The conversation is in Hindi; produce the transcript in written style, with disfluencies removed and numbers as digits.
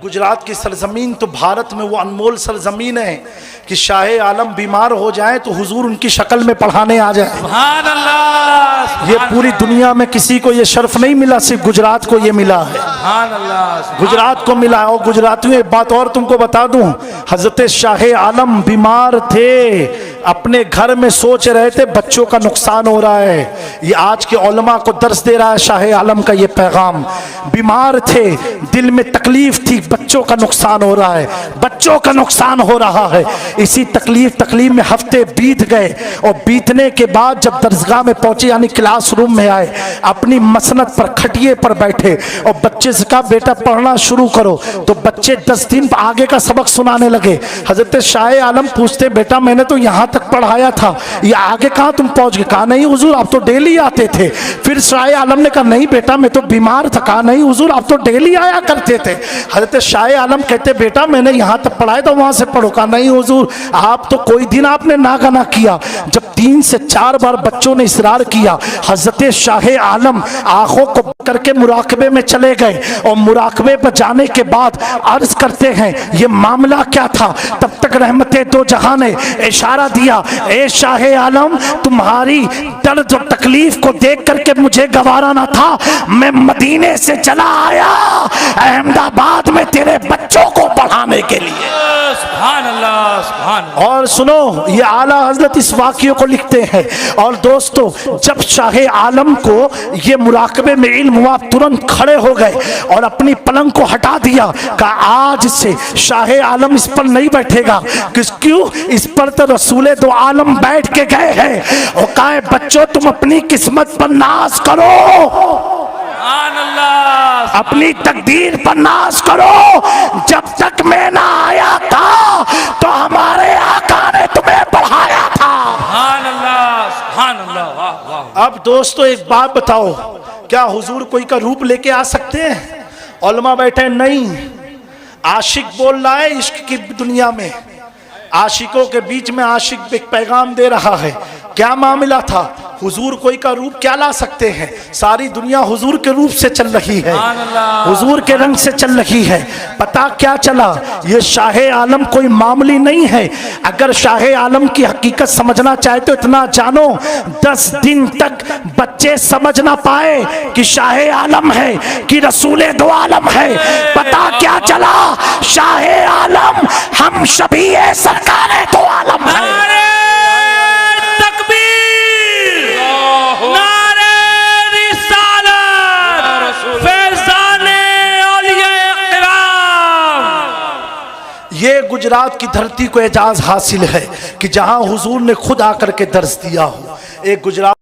गुजरात की सरजमीन तो भारत में वो अनमोल सरजमीन है कि शाहे आलम बीमार हो जाए तो हुजूर उनकी शक्ल में पढ़ाने आ जाए। सुभान अल्लाह। ये पूरी दुनिया में किसी को ये शर्फ नहीं मिला, सिर्फ गुजरात को ये मिला है। सुभान अल्लाह। गुजरात को मिला। और गुजरातियों एक बात और तुमको बता दूं, हजरत शाहे आलम बीमार थे, अपने घर में सोच रहे थे बच्चों का नुकसान हो रहा है। ये आज के उलमा को दर्स दे रहा है शाहे आलम का ये पैगाम। बीमार थे, दिल में तकलीफ थी, बच्चों का नुकसान हो रहा है, बच्चों का नुकसान हो रहा है। इसी तकलीफ में हफ्ते बीत गए और बीतने के बाद जब दरसगाह में पहुंचे यानी क्लासरूम में आए, अपनी मसनद पर खटिए पर बैठे और बच्चे से कहा बेटा पढ़ना शुरू करो। तो बच्चे 10 दिन आगे का सबक सुनाने लगे। हजरत शाहे आलम पूछते बेटा मैंने तो यहाँ तक पढ़ाया था, ये आगे कहाँ तुम पहुंच गए? कहा नहीं हुजूर आप तो डेली आते थे। फिर शाहे आलम ने कहा नहीं बेटा मैं तो बीमार था। कहा नहीं हुजूर आप तो डेली आया करते थे। हजरत शाहे आलम कहते बेटा मैंने यहाँ तक पढ़ाया तो वहां से पढ़ो। कहा नहीं हुजूर आप तो कोई दिन आपने नागा किया। जब 3 से 4 बार बच्चों ने इसरार किया, हजरत शाहे आलम आंखों को करके मुराकबे में चले गए और मुराकबे पर जाने के बाद अर्ज करते हैं ये मामला क्या था। तब तक रहमते दो जहां ने इशारा दिया, ए शाहे आलम तुम्हारी दर्द और तकलीफ को देख करके मुझे गवारा ना था, मैं मदीने से चला आया अहमदाबाद में तेरे बच्चों को पढ़ाने के लिए। सुभान अल्लाह, सुभान अल्लाह। और सुनो ये आला हजरत इस वाक़ियों को लिखते हैं। और दोस्तों जब शाहे आलम को ये मुराकबे में इल्म हुआ, तुरंत खड़े हो गए और अपनी पलंग को हटा दिया। कहा आज से शाहे आलम इस पर नहीं बैठेगा। क्यों? इस पर तो रसूले दो आलम बैठ के गए हैं। और कहा बच्चों तुम अपनी किस्मत पर नाज करो, अपनी तकदीर पर नाज करो। जब तक मैं ना आया था तो हमारे आका ने तुम्हें पढ़ाया था। सुभान अल्लाह, सुभान अल्लाह। वाह वाह। अब दोस्तों एक बात बताओ, क्या हुजूर कोई का रूप लेके आ सकते हैं? उलमा बैठे नहीं, आशिक बोल रहा है इश्क की दुनिया में, आशिकों के बीच में आशिक एक पैगाम दे रहा है। क्या मामला था? हुजूर कोई का रूप क्या ला सकते हैं? सारी दुनिया हुजूर के रूप से चल रही है, हुजूर के रंग से चल रही है। पता क्या चला? ये शाहे आलम कोई मामूली नहीं है। अगर शाहे आलम की हकीकत समझना चाहे तो इतना जानो, 10 दिन तक बच्चे समझ ना पाए कि शाहे आलम है कि रसूले दो आलम है। पता क्या चला? शाहे आलम हम शबीए सरकार दो आलम है। ये गुजरात की धरती को एजाज हासिल है कि जहां हुजूर ने खुद आकर के दर्स दिया हो। एक गुजरात